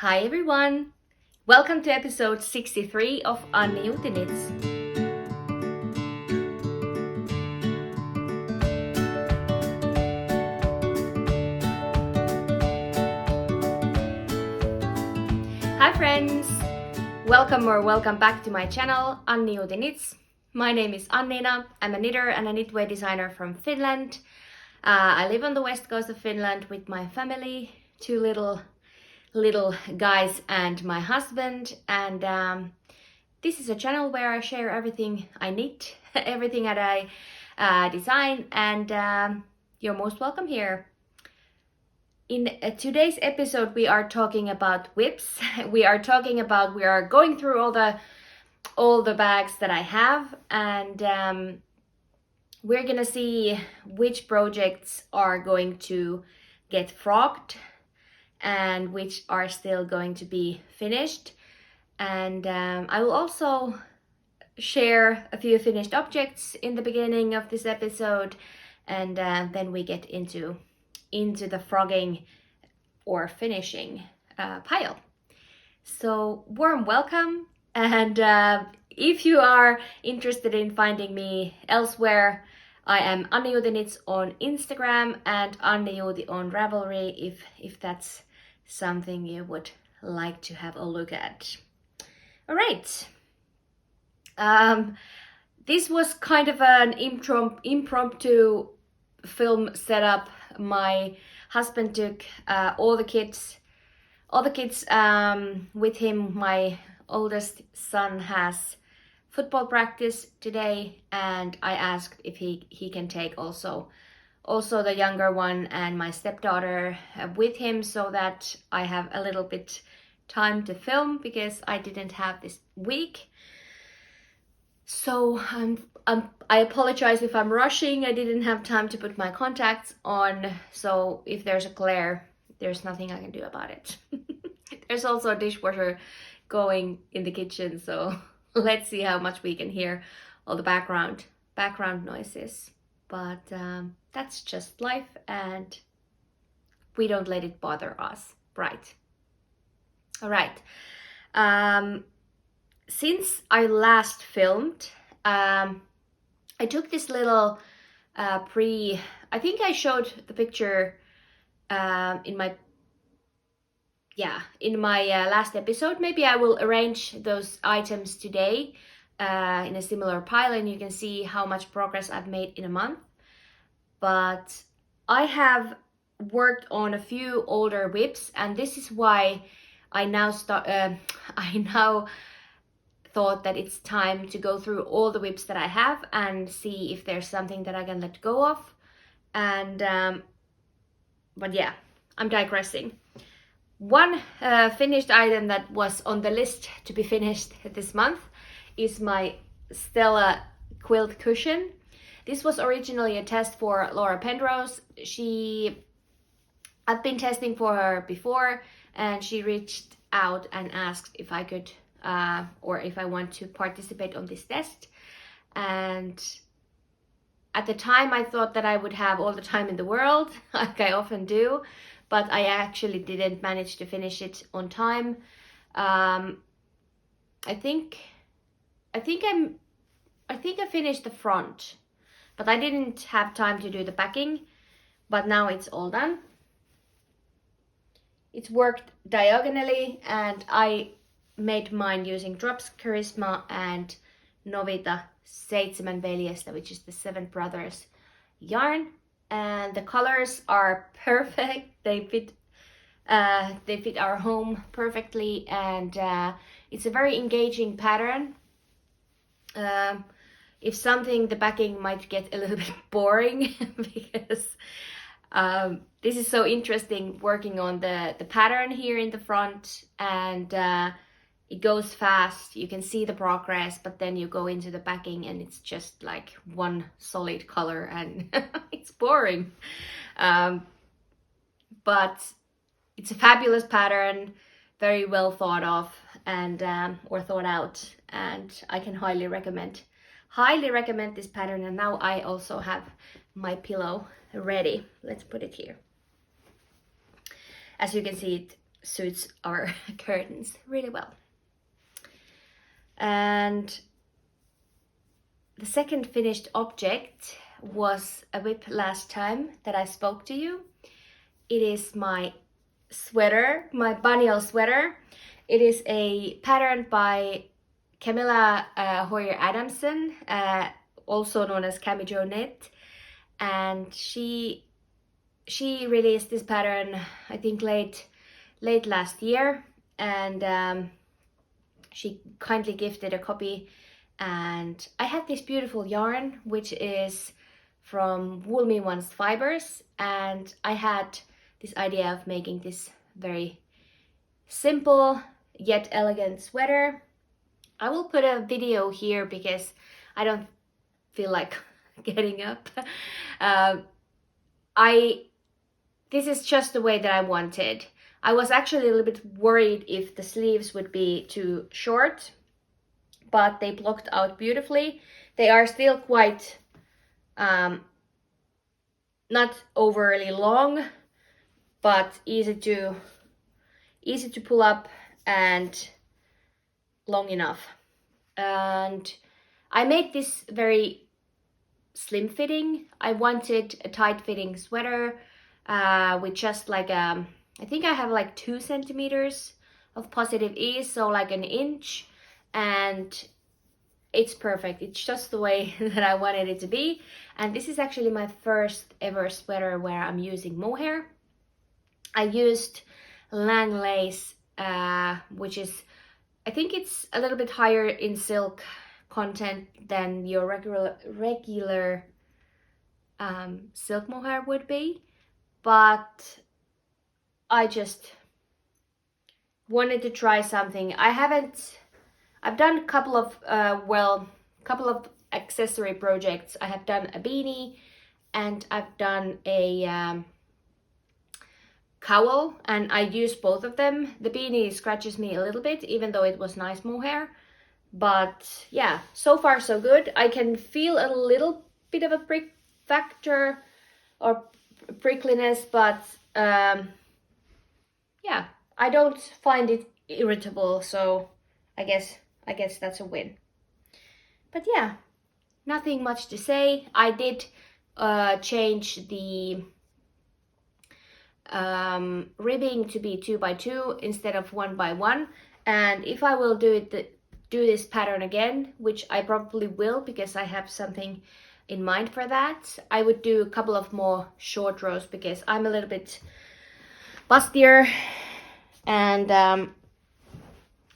Hi everyone! Welcome to episode 63 of Annijuuti Knits. Hi friends! Welcome back to my channel Annijuuti Knits. My name is Annina. I'm a knitter and a knitwear designer from Finland. I live on the west coast of Finland with my family, two little guys and my husband, and this is a channel where I share everything I knit, everything that I design, and you're most welcome here. In today's episode we are talking about whips. We are going through all the bags that I have, and we're gonna see which projects are going to get frogged and which are still going to be finished. And I will also share a few finished objects in the beginning of this episode, and then we get into the frogging or finishing pile. So warm welcome, and if you are interested in finding me elsewhere, I am Annijuuti Knits on Instagram and Annijuuti on Ravelry if that's something you would like to have a look at. All right. This was kind of an impromptu film setup. My husband took all the kids with him. My oldest son has football practice today, and I asked if he can take also the younger one and my stepdaughter with him, so that I have a little bit time to film, because I didn't have this week. So I apologize if I'm rushing. I didn't have time to put my contacts on, so if there's a glare, there's nothing I can do about it. There's also a dishwasher going in the kitchen, so let's see how much we can hear all the background noises. But that's just life, and we don't let it bother us, right? All right. Since I last filmed, I took this little I think I showed the picture in my last episode. Maybe I will arrange those items today in a similar pile, and you can see how much progress I've made in a month. But I have worked on a few older whips, and this is why I now thought that it's time to go through all the whips that I have and see if there's something that I can let go of. And but yeah, I'm digressing. One finished item that was on the list to be finished this month is my Stella quilt cushion. This was originally a test for Laura Penrose. I've been testing for her before, and she reached out and asked if I could or if I want to participate on this test. And at the time I thought that I would have all the time in the world, like I often do, but I actually didn't manage to finish it on time. I think I finished the front, but I didn't have time to do the backing. But now it's all done. It's worked diagonally, and I made mine using Drops Charisma and Novita Seitsemän veljestä, which is the Seven Brothers yarn, and the colors are perfect. They fit our home perfectly, and it's a very engaging pattern. If something, the backing might get a little bit boring because this is so interesting working on the pattern here in the front, and it goes fast. You can see the progress, but then you go into the backing and it's just like one solid color, and it's boring. But it's a fabulous pattern, very well thought of and or thought out, and I can highly recommend this pattern. And now I also have my pillow ready. Let's put it here. As you can see, suits our curtains really well. And the second finished object was a whip last time that I spoke to you. It is my sweater, my Bagnol sweater. It is a pattern by Camilla Hoier Adamsen, also known as Camilla Knit, and she released this pattern I think late last year, and she kindly gifted a copy. And I had this beautiful yarn which is from Wool Me One's fibers, and I had this idea of making this very simple yet elegant sweater. I will put a video here because I don't feel like getting up. This is just the way that I wanted. I was actually a little bit worried if the sleeves would be too short, but they blocked out beautifully. They are still quite not overly long, but easy to pull up and long enough. And I made this very slim fitting. I wanted a tight fitting sweater with just like I think I have like 2 centimeters of positive ease, so like an inch, and it's perfect. It's just the way that I wanted it to be. And this is actually my first ever sweater where I'm using mohair. I used Lang lace, which is, I think it's a little bit higher in silk content than your regular silk mohair would be, but I just wanted to try something. I've done a couple of accessory projects. I have done a beanie and I've done a cowl, and I used both of them. The beanie scratches me a little bit even though it was nice mohair, but yeah, so far so good. I can feel a little bit of a prick factor or prickliness, but yeah, I don't find it irritable, so I guess that's a win. But yeah, nothing much to say. I did change the ribbing to be 2x2 instead of 1x1, and if I will do this pattern again, which I probably will because I have something in mind for that, I would do a couple of more short rows because I'm a little bit bustier, and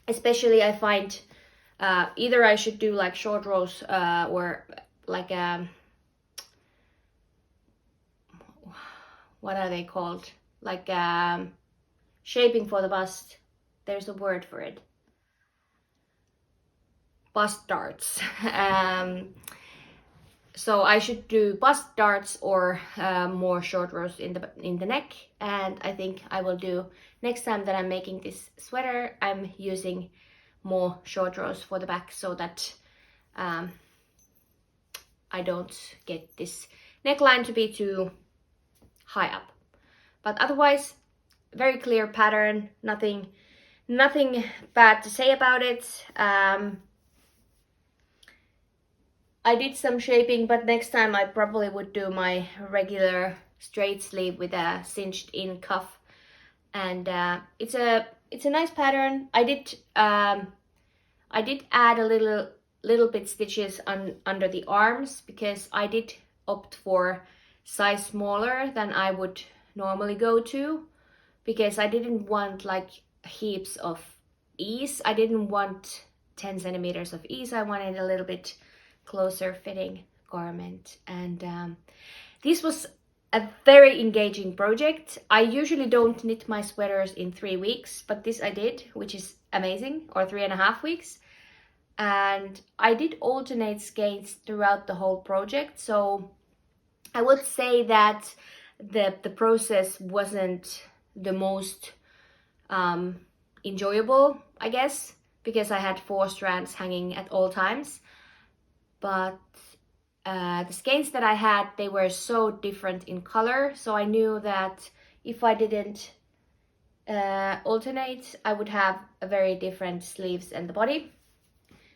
especially I find either I should do like short rows or like what are they called, like shaping for the bust. There's a word for it. Bust darts. So I should do bust darts or more short rows in the neck, and I think I will do next time that I'm making this sweater. I'm using more short rows for the back so that I don't get this neckline to be too high up. But otherwise, very clear pattern. Nothing bad to say about it. I did some shaping, but next time I probably would do my regular straight sleeve with a cinched in cuff, and it's a nice pattern. I did add a little bit stitches under the arms because I did opt for size smaller than I would normally go to, because I didn't want like heaps of ease. I didn't want 10 centimeters of ease. I wanted a little bit closer fitting garment, and this was a very engaging project. I usually don't knit my sweaters in 3 weeks, but this I did, which is amazing, or 3.5 weeks. And I did alternate skeins throughout the whole project, so I would say that the process wasn't the most enjoyable, I guess, because I had 4 strands hanging at all times. But the skeins that I had, they were so different in color, so I knew that if I didn't alternate, I would have a very different sleeves and the body.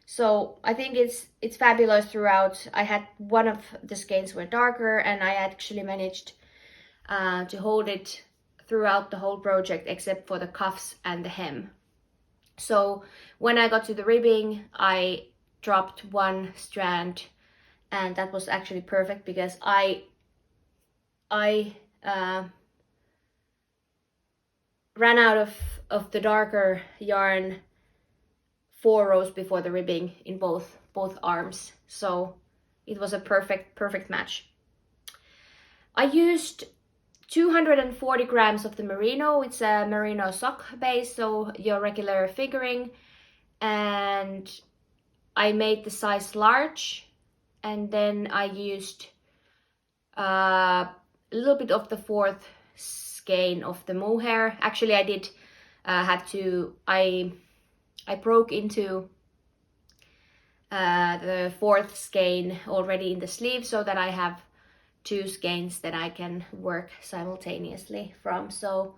So I think it's fabulous throughout. I had one of the skeins were darker, and I actually managed to hold it throughout the whole project except for the cuffs and the hem. So when I got to the ribbing, I dropped one strand, and that was actually perfect because I ran out of the darker yarn 4 rows before the ribbing in both arms, so it was a perfect match. I used 240 grams of the merino. It's a merino sock base, so your regular figuring, and I made the size large, and then I used a little bit of the 4th skein of the mohair. Actually, I did have to, I broke into the 4th skein already in the sleeve so that I have 2 skeins that I can work simultaneously from. So,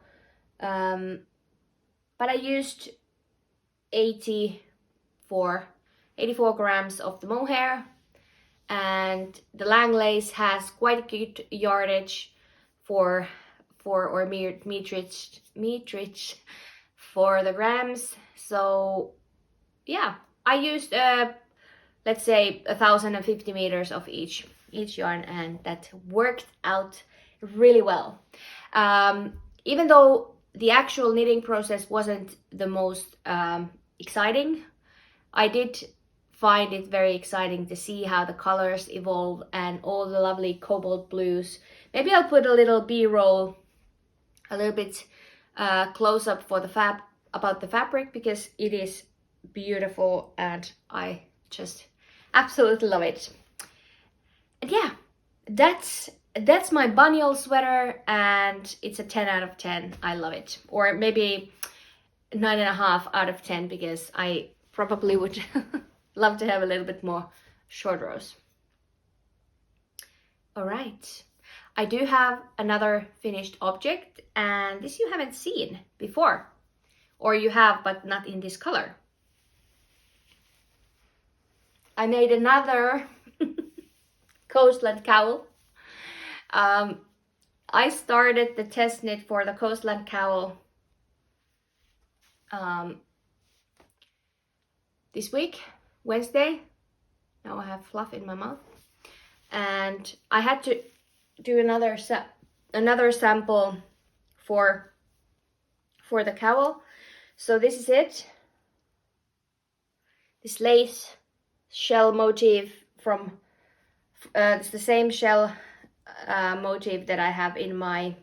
but I used 84 grams of the mohair, and the Langlace has quite a good yardage for meterage for the grams. So yeah, I used let's say 1,050 meters of each yarn, and that worked out really well. Even though the actual knitting process wasn't the most exciting, I did find it very exciting to see how the colors evolve and all the lovely cobalt blues. Maybe I'll put a little B-roll, a little bit close up for the about the fabric, because it is beautiful and I just absolutely love it. And yeah, that's my Bagnol sweater, and it's a 10 out of 10. I love it. Or maybe 9.5 out of 10, because I probably would love to have a little bit more short rows. All right, I do have another finished object, and this you haven't seen before, or you have but not in this color. I made another Coastland cowl. I started the test knit for the Coastland cowl this week, Wednesday. Now I have fluff in my mouth, and I had to do another sample for the cowl. So this is it. This lace shell motif from it's the same shell motif that I have in my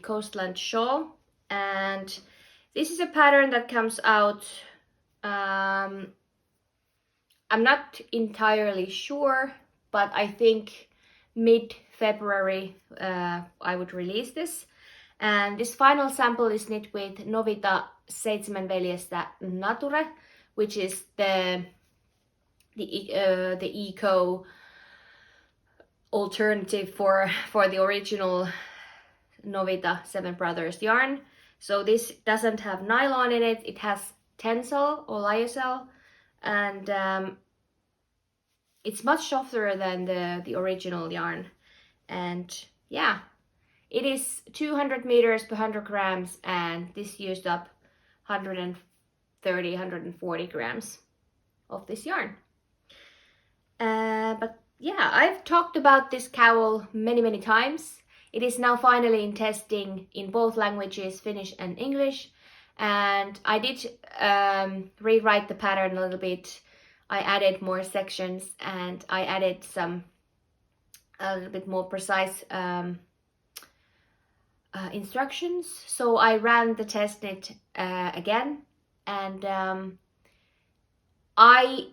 Coastland shawl, and this is a pattern that comes out, I'm not entirely sure, but I think mid-February I would release this. And this final sample is knit with Novita 7 veljestä Nature, which is the eco alternative for the original Novita 7 Brothers yarn. So this doesn't have nylon in it, it has tencel or lyocell, and it's much softer than the original yarn. And yeah, it is 200 meters per 100 grams, and this used up 140 grams of this yarn. But yeah, I've talked about this cowl many times. It is now finally in testing in both languages, Finnish and English, and I did rewrite the pattern a little bit. I added more sections, and I added a little bit more precise instructions. So I ran the test knit again, and I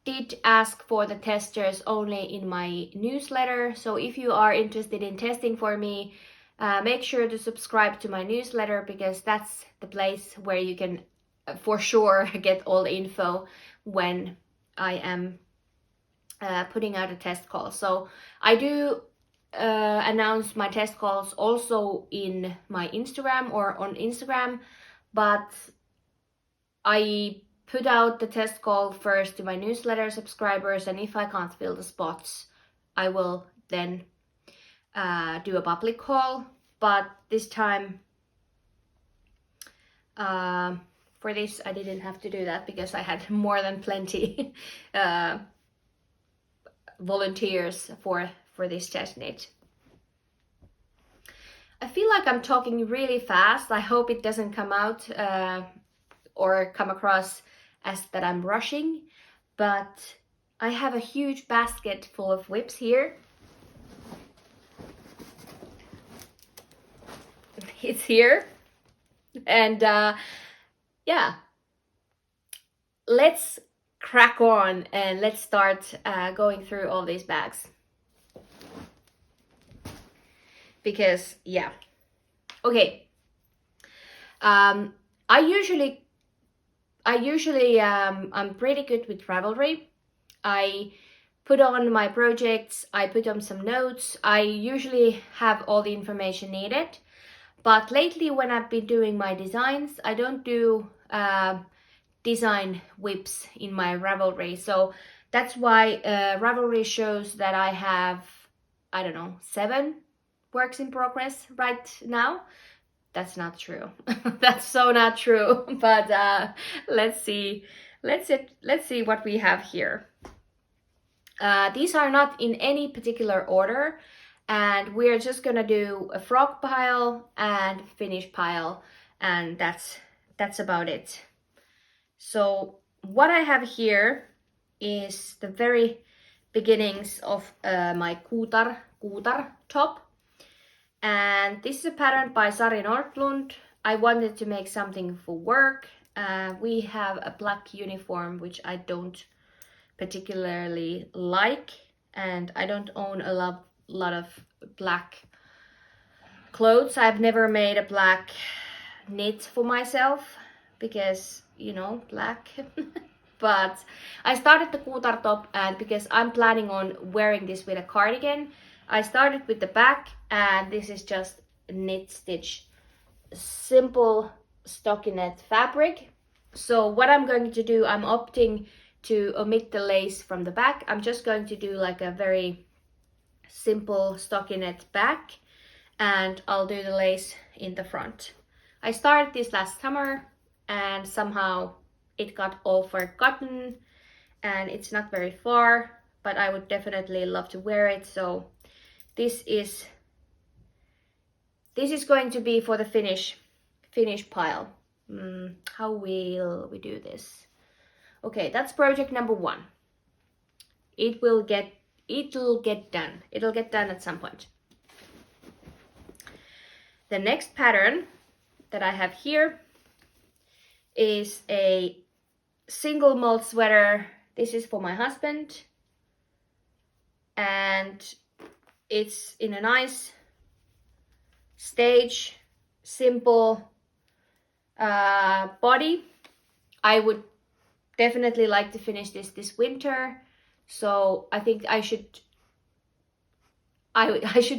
did ask for the testers only in my newsletter. So if you are interested in testing for me, make sure to subscribe to my newsletter, because that's the place where you can for sure get all the info when I am putting out a test call. So I do announce my test calls also in my Instagram or on Instagram, but I put out the test call first to my newsletter subscribers, and if I can't fill the spots, I will then do a public call. But this time for this I didn't have to do that because I had more than plenty volunteers for this test knit. I feel like I'm talking really fast. I hope it doesn't come out or come across as that I'm rushing, but I have a huge basket full of whips here. It's here, and yeah, let's crack on and let's start going through all these bags. Because yeah, okay. I'm pretty good with Ravelry. I put on my projects, I put on some notes. I usually have all the information needed. But lately when I've been doing my designs, I don't do design whips in my Ravelry. So that's why Ravelry shows that I have, I don't know, 7 works in progress right now. That's not true. That's so not true. But let's see what we have here. These are not in any particular order, and we're just gonna do a frog pile and finish pile, and that's about it. So what I have here is the very beginnings of my Kuutar top. And this is a pattern by Sari Nordlund. I wanted to make something for work. We have a black uniform, which I don't particularly like, and I don't own a lot of black clothes. I've never made a black knit for myself because, you know, black. But I started the Kuutar top, and because I'm planning on wearing this with a cardigan, I started with the back, and this is just knit stitch, simple stockinette fabric. So what I'm going to do, I'm opting to omit the lace from the back. I'm just going to do like a very simple stockinette back, and I'll do the lace in the front. I started this last summer, and somehow it got all forgotten, and it's not very far, but I would definitely love to wear it. So this is going to be for the finish pile. How will we do this? Okay, that's project number 1. It'll get done. It'll get done at some point. The next pattern that I have here is a single mold sweater. This is for my husband, and it's in a nice stage, simple body. I would definitely like to finish this winter, so I think I should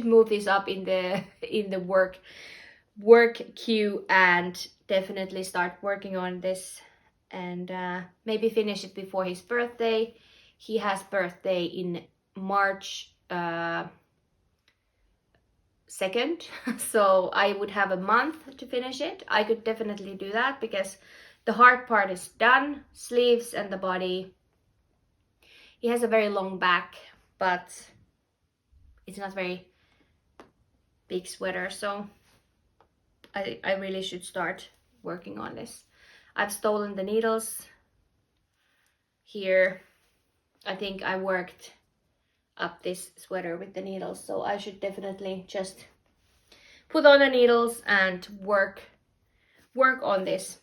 move this up in the work queue and definitely start working on this, and maybe finish it before his birthday. He has birthday in March 2nd, so I would have a month to finish it. I could definitely do that because the hard part is done, sleeves and the body. He has a very long back, but it's not very big sweater, so I really should start working on this. I've stolen the needles here. I think I worked up this sweater with the needles, so I should definitely just put on the needles and work on this.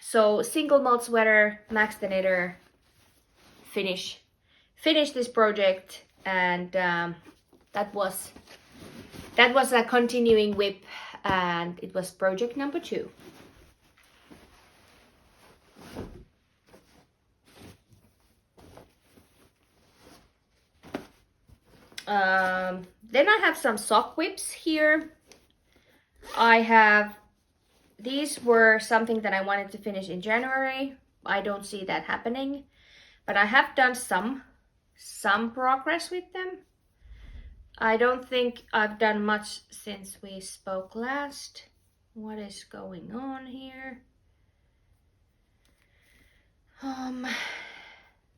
So single mold sweater, Max the Knitter, finish this project, and that was a continuing whip, and it was project number 2. Then I have some sock whips here. These were something that I wanted to finish in January. I don't see that happening, but I have done some progress with them. I don't think I've done much since we spoke last. What is going on here?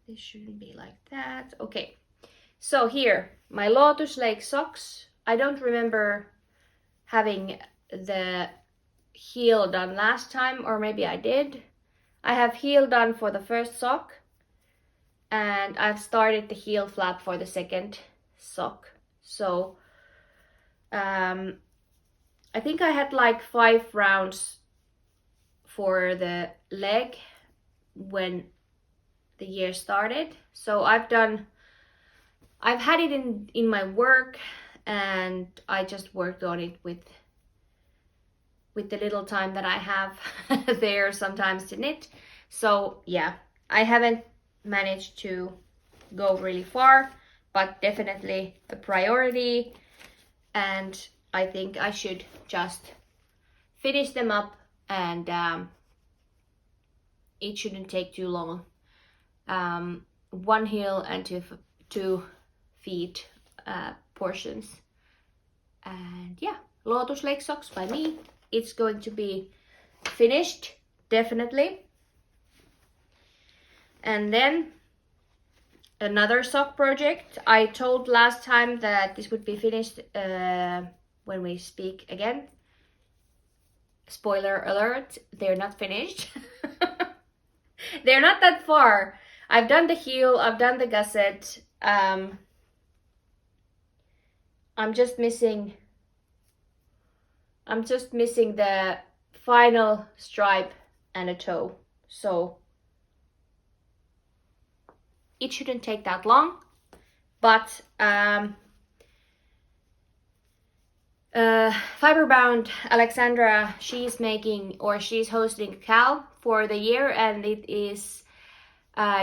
This shouldn't be like that. Okay, so here, my Lotus Lake socks. I don't remember having the heel done last time, or maybe I did. I have heel done for the first sock, and I've started the heel flap for the second sock. So I think I had like 5 rounds for the leg when the year started. So I've had it in my work, and I just worked on it with the little time that I have there sometimes to knit. So yeah, I haven't managed to go really far, but definitely a priority, and I think I should just finish them up, and it shouldn't take too long. 1 heel and 2 feet portions. And yeah, Lotus Lake socks by me. It's going to be finished, definitely. And then another sock project. I told last time that this would be finished when we speak again. Spoiler alert, they're not finished. They're not that far. I've done the heel, I've done the gusset. I'm just missing the final stripe and a toe. So it shouldn't take that long, but Fiberbound Alexandra, she's hosting a cowl for the year, and it is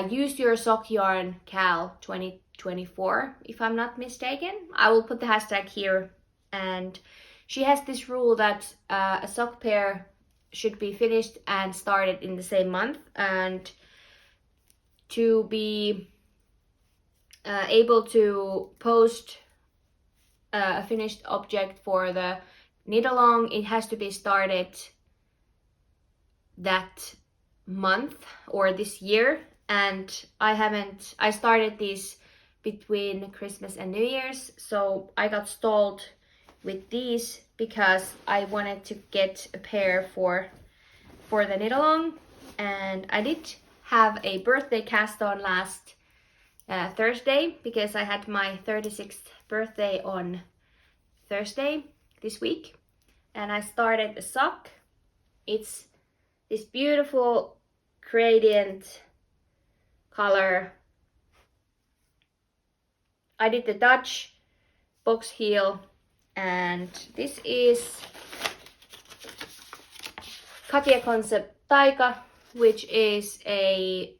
Use Your Sock Yarn Cowl 2024, if I'm not mistaken. I will put the hashtag here. And she has this rule that a sock pair should be finished and started in the same month, and to be able to post a finished object for the knit along, it has to be started that month or this year. And I started these between Christmas and New Year's, so I got stalled with these because I wanted to get a pair for the knit along. And I did have a birthday cast on last Thursday, because I had my 36th birthday on Thursday this week, and I started a sock. It's this beautiful gradient color. I did the Dutch box heel, and this is Katia Concept Taika, which is a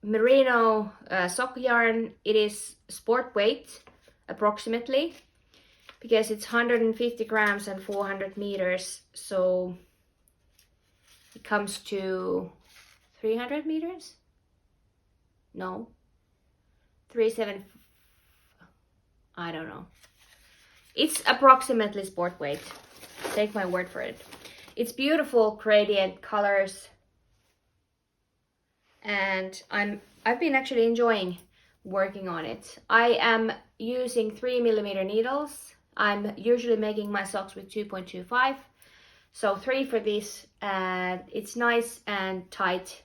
merino sock yarn. It is sport weight approximately, because it's 150 grams and 400 meters, so it comes to 300 meters? No, 37, I don't know. It's approximately sport weight, take my word for it. It's beautiful gradient colors, and I've been actually enjoying working on it. I am using 3mm needles. I'm usually making my socks with 2.25, so 3 for this, and it's nice and tight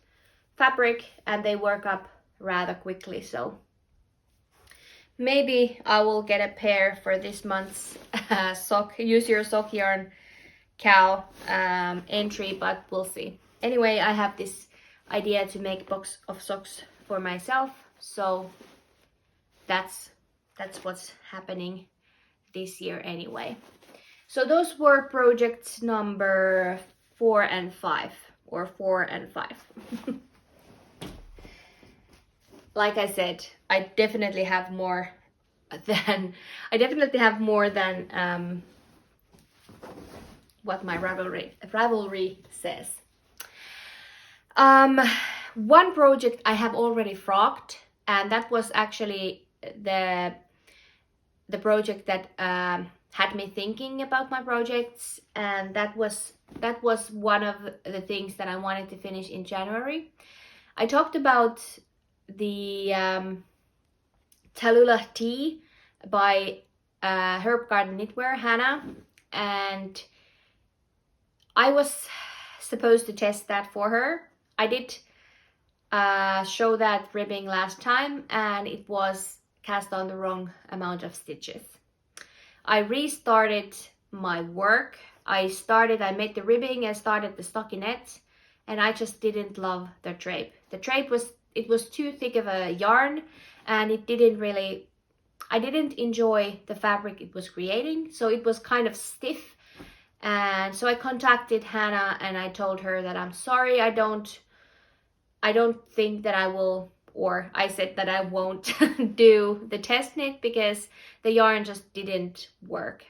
fabric, and they work up rather quickly. So maybe I will get a pair for this month's Use Your Sock Yarn cowl entry, but we'll see. Anyway, I have this idea to make a box of socks for myself, so that's what's happening this year anyway. So those were projects number 4 and 5, or 4 and 5. Like I said, I definitely have more than I definitely have more than what my Ravelry says. One project I have already frogged, and that was actually the project that had me thinking about my projects, and that was one of the things that I wanted to finish in January. I talked about the Tallulah tea by Herb Garden Knitwear Hannah, and I was supposed to test that for her. I did show that ribbing last time, and it was cast on the wrong amount of stitches. I restarted my work. I made the ribbing and started the stockinette, and I just didn't love the drape. The drape was too thick of a yarn, and I didn't enjoy the fabric it was creating, so it was kind of stiff. And so I contacted Hannah and I told her that I'm sorry, I don't think that I will, or I said that I won't do the test knit because the yarn just didn't work.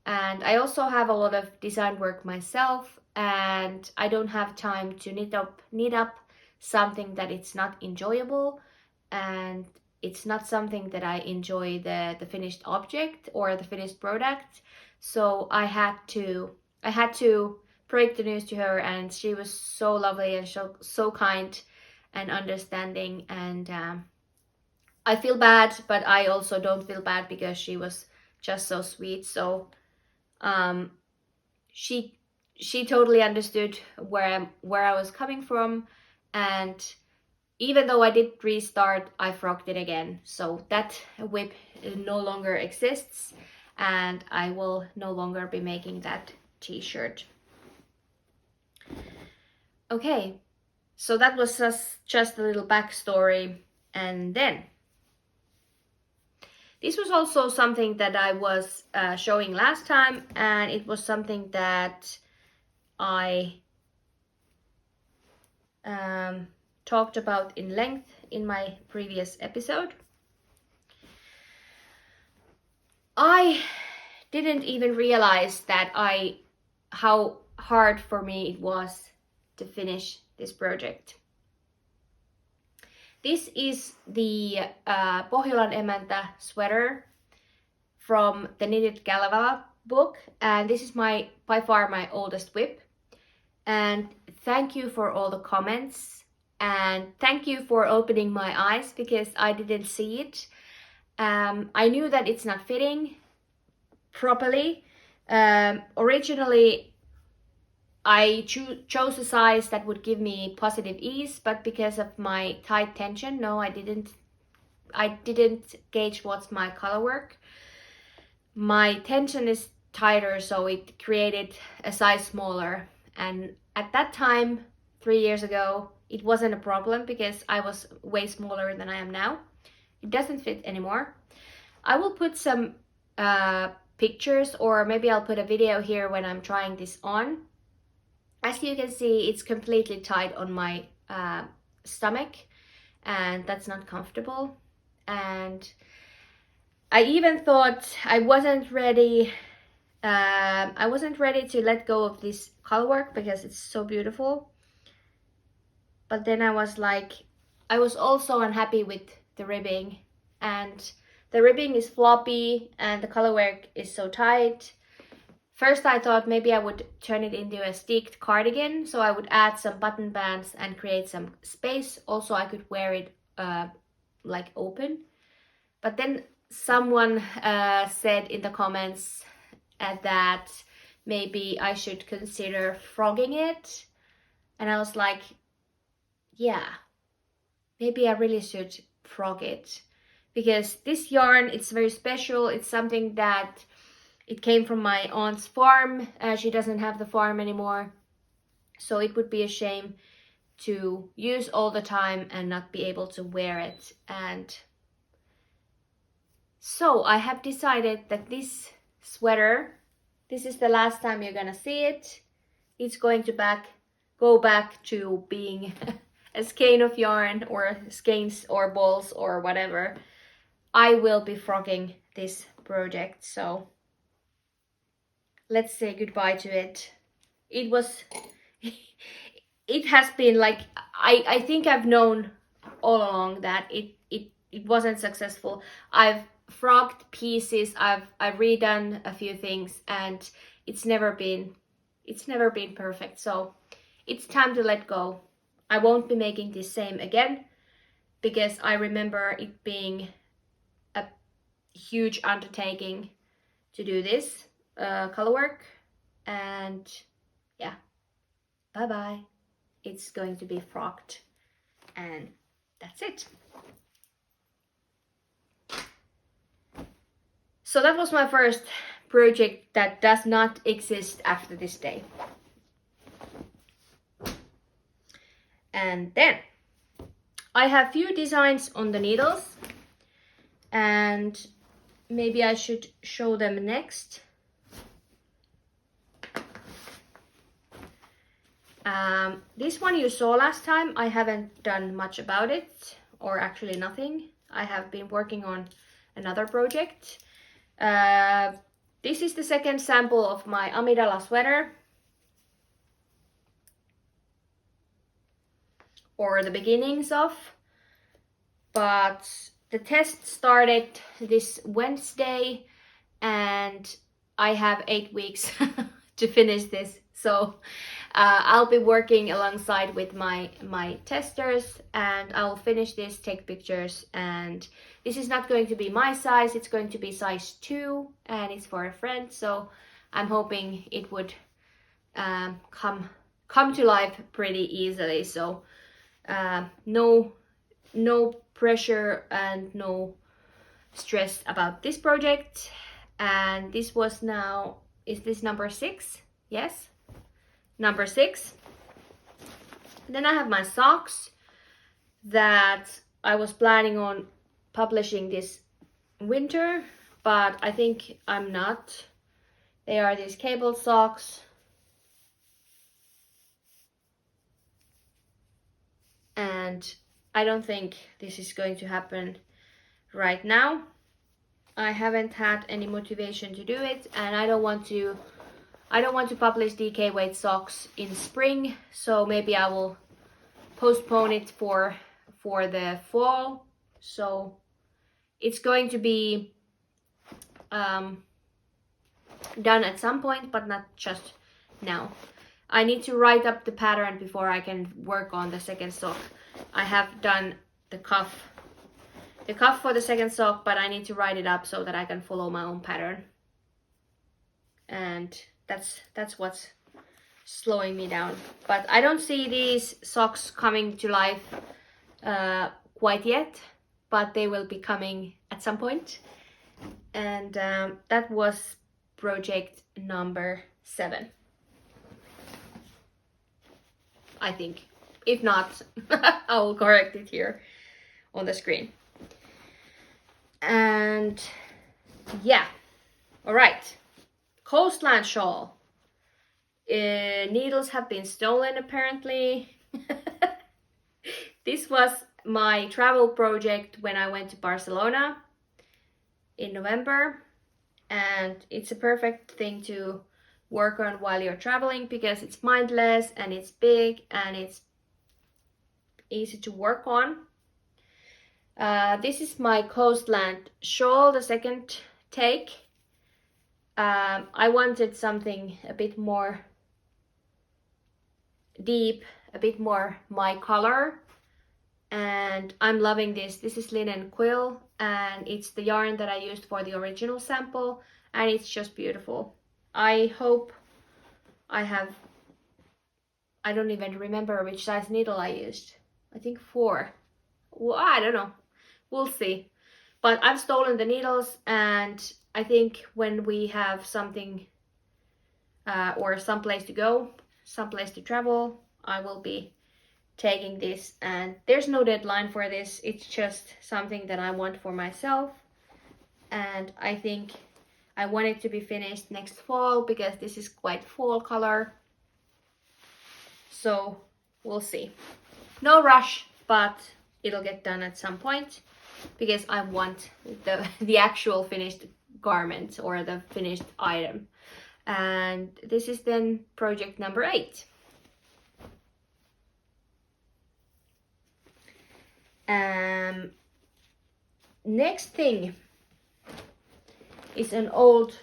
And I also have a lot of design work myself, and I don't have time to knit up something that it's not enjoyable, and it's not something that I enjoy the finished object or the finished product. So I had to break the news to her, and she was so lovely and so kind and understanding, and I feel bad, but I also don't feel bad because she was just so sweet. So she totally understood where I was coming from, and even though I did restart, I frogged it again. So that whip no longer exists, and I will no longer be making that t-shirt. Okay, so that was just a little backstory. And then this was also something that I was showing last time, and it was something that I talked about in length in my previous episode. I didn't even realize that how hard for me it was to finish this project. This is the Pohjolan emäntä sweater from the Knitted Kalevala book, and this is by far my oldest whip. And thank you for all the comments, and thank you for opening my eyes because I didn't see it. I knew that it's not fitting properly. Originally I chose a size that would give me positive ease, but because of my tight tension, no, I didn't gauge what's my color work. My tension is tighter, so it created a size smaller, and at that time 3 years ago it wasn't a problem because I was way smaller than I am now. It doesn't fit anymore. I will put some pictures, or maybe I'll put a video here when I'm trying this on. As you can see, it's completely tight on my stomach, and that's not comfortable. And I even thought I wasn't ready to let go of this color work because it's so beautiful. But then I was also unhappy with the ribbing, and the ribbing is floppy and the color work is so tight. First I thought maybe I would turn it into a sticked cardigan, so I would add some button bands and create some space. Also I could wear it like open. But then someone said in the comments that maybe I should consider frogging it, and I was like, yeah, maybe I really should frog it, because this yarn, it's very special. It's something that it came from my aunt's farm. She doesn't have the farm anymore, so it would be a shame to use all the time and not be able to wear it. And so I have decided that this sweater, this is the last time you're gonna see it. It's going to go back to being a skein of yarn, or skeins or balls or whatever. I will be frocking this project, so let's say goodbye to it. It was it has been like I think I've known all along that it wasn't successful. I've frogged pieces, I've redone a few things, and it's never been perfect. So it's time to let go. I won't be making this same again because I remember it being a huge undertaking to do this color work, and yeah, bye bye. It's going to be frogged, and that's it. So that was my first project that does not exist after this day. And then I have few designs on the needles, and maybe I should show them next. This one you saw last time. I haven't done much about it, or actually nothing. I have been working on another project. This is the second sample of my Amidala sweater, or the beginnings of, but the test started this Wednesday and I have 8 weeks to finish this. So I'll be working alongside with my testers, and I'll finish this, take pictures, and this is not going to be my size, it's going to be size 2, and it's for a friend, so I'm hoping it would come to life pretty easily. So no pressure and no stress about this project. And this was now, is this number 6? Yes, number 6. Then I have my socks that I was planning on publishing this winter, but I think I'm not. They are these cable socks, and I don't think this is going to happen right now. I haven't had any motivation to do it, and I don't want to publish DK weight socks in spring, so maybe I will postpone it for the fall. So it's going to be done at some point, but not just now. I need to write up the pattern before I can work on the second sock. I have done the cuff for the second sock, but I need to write it up so that I can follow my own pattern. And that's what's slowing me down. But I don't see these socks coming to life quite yet, but they will be coming at some point. And that was project number 7, I think. If not, I will correct it here on the screen. And yeah, all right. Coastland shawl. Needles have been stolen apparently. This was my travel project when I went to Barcelona in November, and it's a perfect thing to work on while you're traveling because it's mindless and it's big and it's easy to work on. This is my Coastland shawl, the second take. I wanted something a bit more deep, a bit more my color, and I'm loving this. This is linen quill, and it's the yarn that I used for the original sample, and it's just beautiful. I hope I don't even remember which size needle I used. I think 4. Well, I don't know. We'll see. But I've stolen the needles, and I think when we have something or some place to go, some place to travel, I will be taking this. And there's no deadline for this. It's just something that I want for myself. And I think I want it to be finished next fall because this is quite fall color. So we'll see. No rush, but it'll get done at some point. because I want the actual finished garment or the finished item. And this is then project number 8. Next thing is an old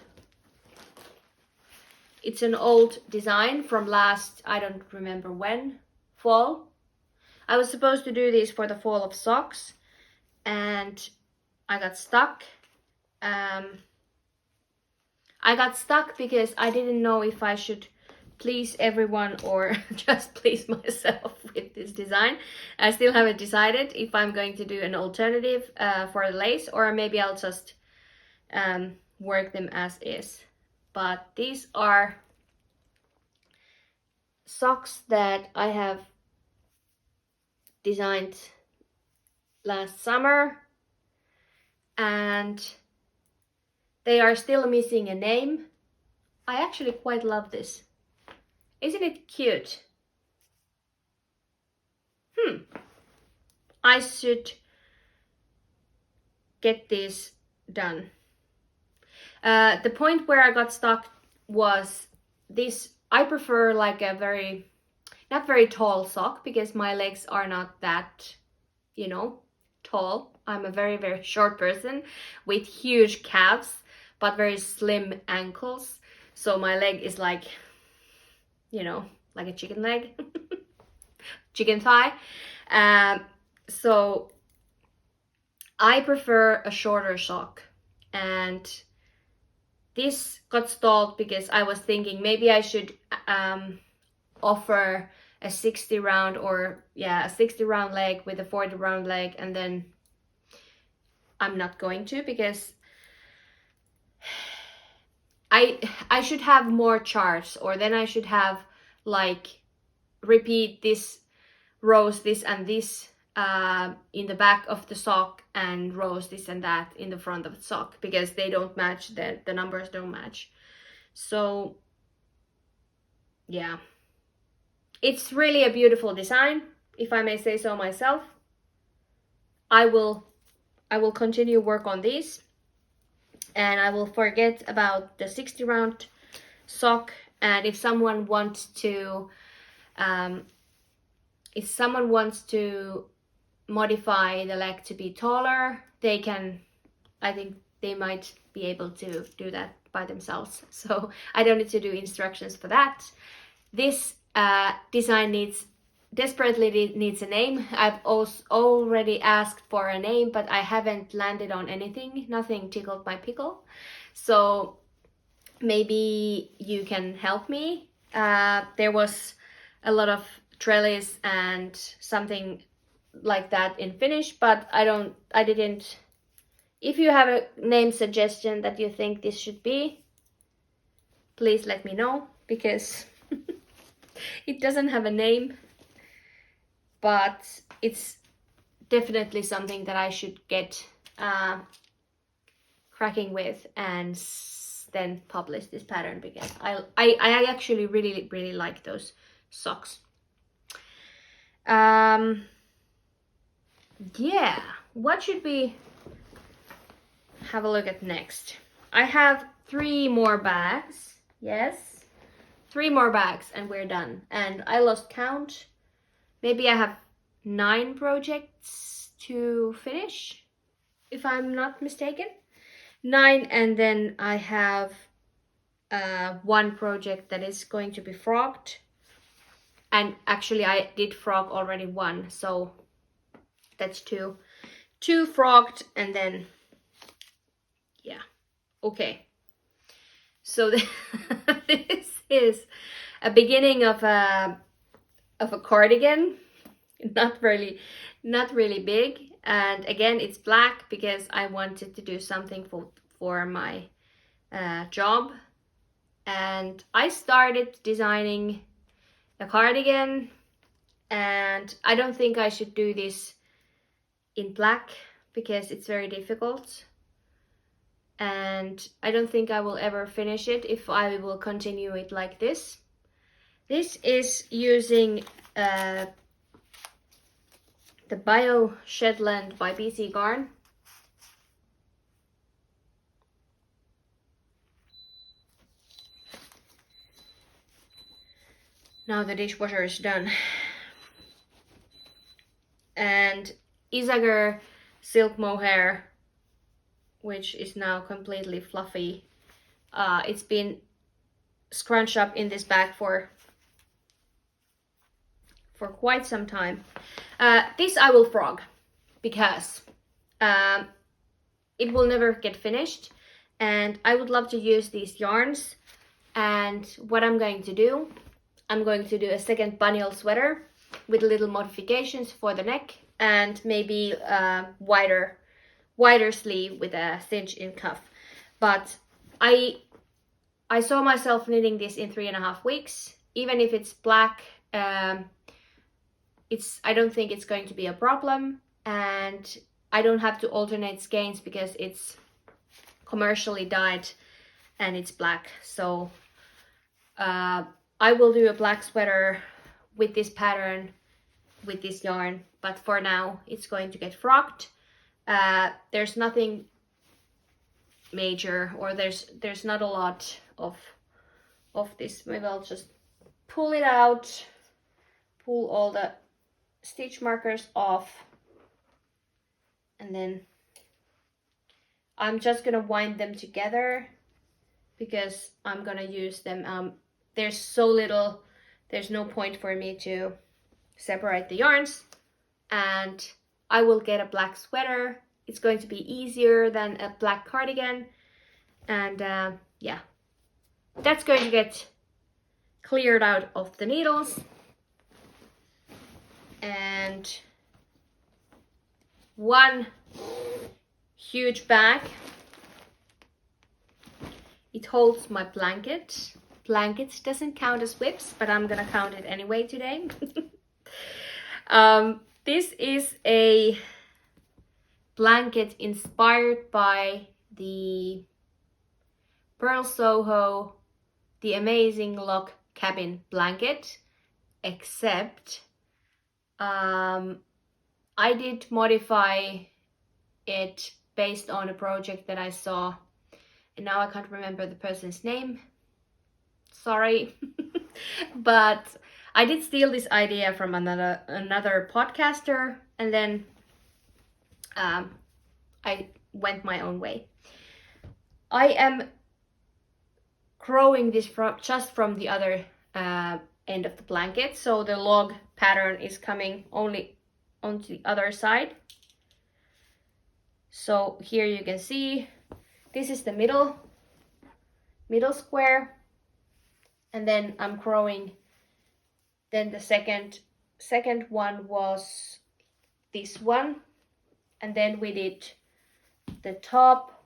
design from last, I don't remember when, fall. I was supposed to do this for the fall of socks and I got stuck. I got stuck because I didn't know if I should please everyone or just please myself with this design. I still haven't decided if I'm going to do an alternative for the lace, or maybe I'll just work them as is. But these are socks that I have designed last summer, and they are still missing a name. I actually quite love this. Isn't it cute? I should get this done. The point where I got stuck was this. I prefer like a not very tall sock because my legs are not that, you know, tall. I'm a very, very short person with huge calves but very slim ankles. So my leg is like, you know, like a chicken leg, chicken thigh. So I prefer a shorter sock, and this got stalled because I was thinking maybe I should offer a 60 round or a 60 round leg with a 40 round leg, and then I'm not going to because I should have more charts, or then I should have like repeat this rows this and this in the back of the sock and rows this and that in the front of the sock, because they don't match, the numbers don't match. So yeah, it's really a beautiful design, if I may say so myself. I will continue work on these, and I will forget about the 60 round sock. And if someone wants to modify the leg to be taller, they can. I think they might be able to do that by themselves, so I don't need to do instructions for that. This design desperately needs a name. I've also already asked for a name, but I haven't landed on anything. Nothing tickled my pickle. So maybe you can help me. There was a lot of trellis and something like that in Finnish, but I didn't. If you have a name suggestion that you think this should be, please let me know, because it doesn't have a name, but it's definitely something that I should get cracking with and then publish this pattern, because I actually really like those socks. Yeah, what should we have a look at next? I have 3 more bags. Yes, 3 more bags and we're done. And I lost count. Maybe I have 9 projects to finish, if I'm not mistaken. 9, and then I have 1 project that is going to be frogged. And actually I did frog already 1, so that's 2. 2 frogged, and then yeah, okay. So this is a beginning of a cardigan, not really big, and again it's black because I wanted to do something for my job. And I started designing a cardigan, and I don't think I should do this in black because it's very difficult, and I don't think I will ever finish it if I will continue it like this. This is using the Bio Shetland by BC Garn, Now the dishwasher is done. And Isager silk mohair, which is now completely fluffy. It's been scrunched up in this bag for quite some time. This I will frog because it will never get finished, and I would love to use these yarns. And what I'm going to do, I'm going to do a second Bagnol sweater with little modifications for the neck and maybe wider sleeve with a cinch-in cuff. But I saw myself knitting this in 3.5 weeks. Even if it's black, I don't think it's going to be a problem, and I don't have to alternate skeins because it's commercially dyed and it's black. So I will do a black sweater with this pattern, with this yarn, but for now it's going to get frogged. There's nothing major, or there's not a lot of this. Maybe I'll just pull it out, pull all the stitch markers off, and then I'm just gonna wind them together because I'm gonna use them. There's so little, there's no point for me to separate the yarns, and I will get a black sweater. It's going to be easier than a black cardigan, and yeah, that's going to get cleared out of the needles. And one huge bag, it holds my blanket. Blankets doesn't count as whips, but I'm gonna count it anyway today. This is a blanket inspired by the Pearl Soho, the Amazing Lock Cabin blanket, except I did modify it based on a project that I saw, and now I can't remember the person's name. Sorry. But I did steal this idea from another podcaster, and then I went my own way. I am crowing this just from the other end of the blanket, so the log pattern is coming only onto the other side. So here you can see this is the middle square, and then I'm crowing. Then the second one was this one, and then we did the top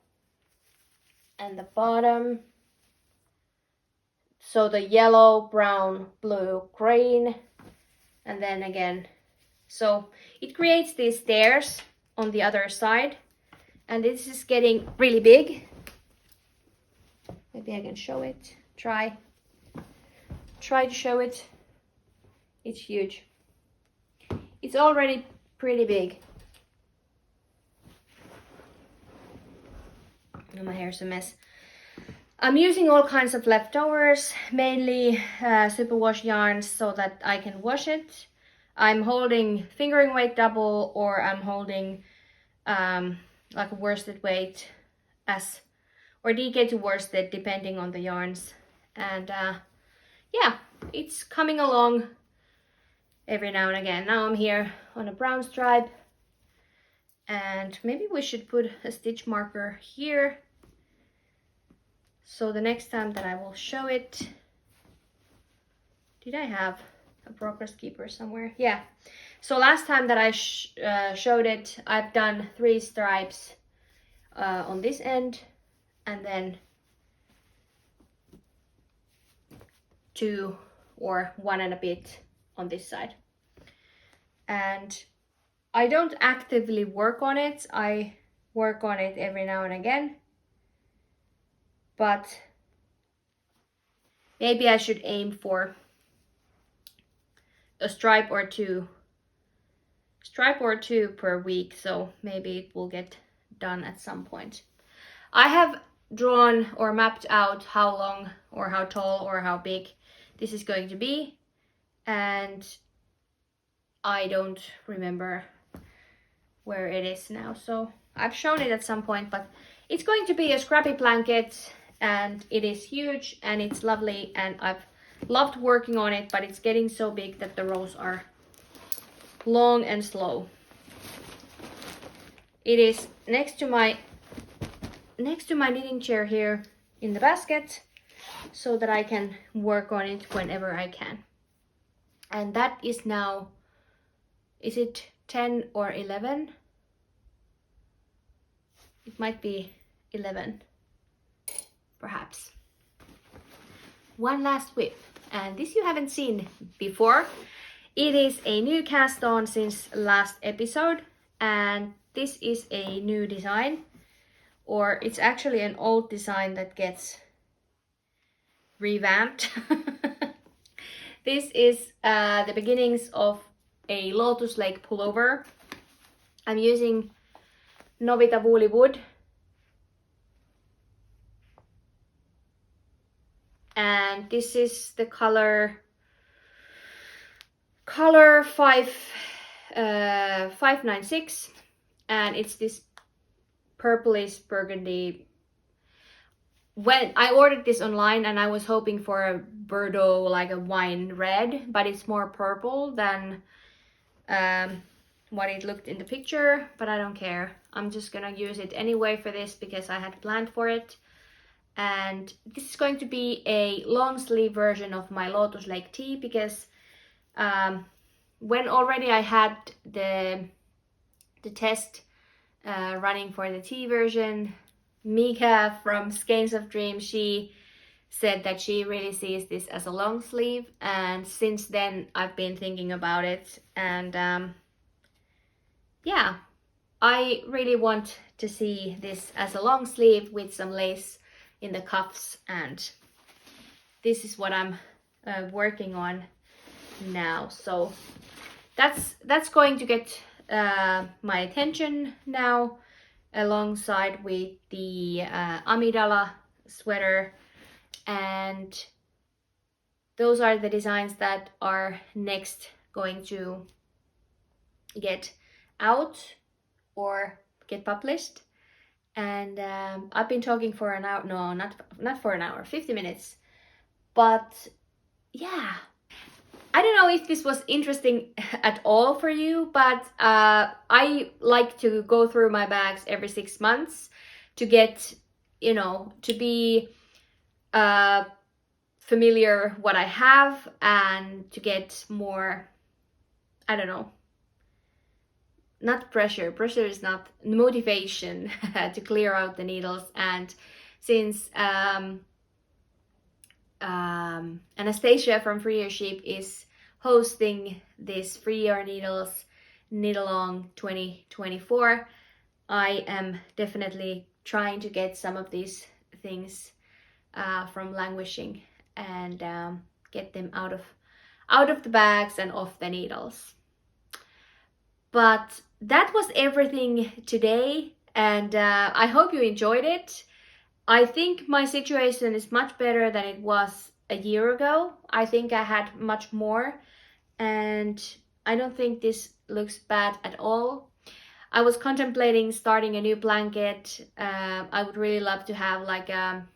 and the bottom. So the yellow, brown, blue, green, and then again. So it creates these stairs on the other side, and this is getting really big. Maybe I can show it. Try to show it. It's huge. It's already pretty big. Oh, my hair's a mess. I'm using all kinds of leftovers, mainly superwash yarns, so that I can wash it. I'm holding fingering weight double, or I'm holding like a worsted weight or DK to worsted, depending on the yarns. And yeah, it's coming along every now and again. Now I'm here on a brown stripe, and maybe we should put a stitch marker here. So the next time that I will show it, did I have a progress keeper somewhere? Yeah. So last time that I showed it, I've done 3 stripes on this end, and then 2 or 1 and a bit on this side. And I don't actively work on it. I work on it every now and again. But maybe I should aim for a stripe or two per week, so maybe it will get done at some point. I have drawn or mapped out how long or how tall or how big this is going to be, and I don't remember where it is now. So I've shown it at some point, but it's going to be a scrappy blanket, and it is huge and it's lovely, and I've loved working on it, but it's getting so big that the rows are long and slow. It is next to my knitting chair here in the basket, so that I can work on it whenever I can. And that is now, is it 10 or 11? It might be 11, perhaps. One last whip, and this you haven't seen before. It is a new cast on since last episode, and this is a new design, or it's actually an old design that gets revamped. This is the beginnings of a Lotus Lake pullover. I'm using Novita woolly wood, and this is the color 596, and it's this purplish burgundy. When I ordered this online, and I was hoping for a Bordeaux, like a wine red, but it's more purple than what it looked in the picture, but I don't care. I'm just gonna use it anyway for this because I had planned for it. And this is going to be a long sleeve version of my Lotus Lake tee, because when already I had the test running for the tee version, Mika from Skeins of Dreams, she said that she really sees this as a long sleeve, and since then I've been thinking about it, and yeah, I really want to see this as a long sleeve with some lace in the cuffs, and this is what I'm working on now. So that's going to get my attention now, alongside with the Amidala sweater, and those are the designs that are next going to get out or get published. And I've been talking for an hour, no, not for an hour, 50 minutes, but yeah, I don't know if this was interesting at all for you, but I like to go through my bags every 6 months to get, you know, to be familiar what I have, and to get more, I don't know, not pressure is not motivation to clear out the needles. And since Anastasia from Free Your Sheep is hosting this Free Your Needles Knit Along 2024, I am definitely trying to get some of these things from languishing and get them out of the bags and off the needles. But that was everything today, and I hope you enjoyed it. I think my situation is much better than it was a year ago. I think I had much more, and I don't think this looks bad at all. I was contemplating starting a new blanket. I would really love to have like a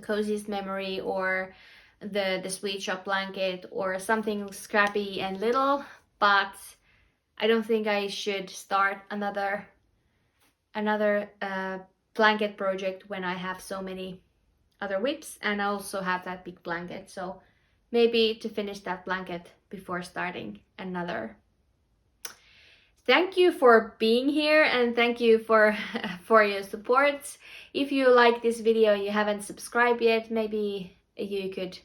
coziest memory, or the sweet shop blanket, or something scrappy and little, but I don't think I should start another blanket project when I have so many other whips, and I also have that big blanket. So maybe to finish that blanket before starting another. Thank you for being here, and thank you for your support. If you like this video, you haven't subscribed yet, maybe you could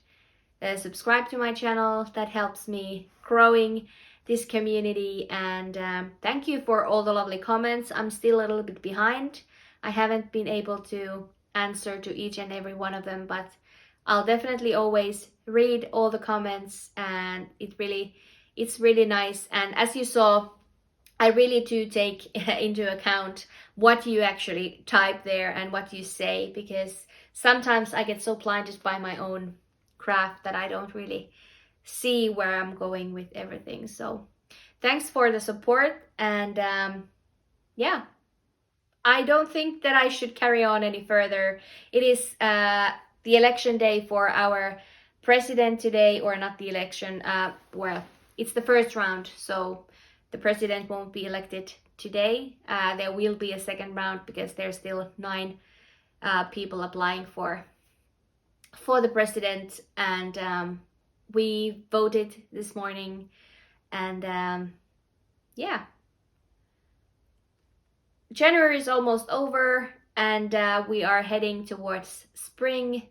subscribe to my channel. That helps me growing this community. And thank you for all the lovely comments. I'm still a little bit behind. I haven't been able to answer to each and every one of them, but I'll definitely always read all the comments, and it's really nice. And as you saw, I really do take into account what you actually type there and what you say, because sometimes I get so blinded by my own craft that I don't really see where I'm going with everything. So thanks for the support, and yeah, I don't think that I should carry on any further. It is the election day for our president today, or not the election, well, it's the first round, so the president won't be elected today. There will be a second round because there's still 9 people applying for the president, and we voted this morning, and yeah, January is almost over, and we are heading towards spring.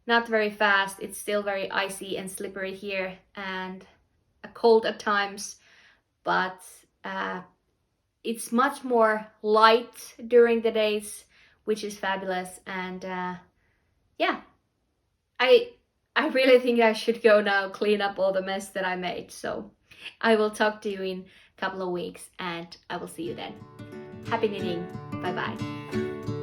Not very fast. It's still very icy and slippery here, and cold at times, but it's much more light during the days, which is fabulous. And yeah, I really think I should go now clean up all the mess that I made. So I will talk to you in a couple of weeks, and I will see you then. Happy knitting. Bye bye.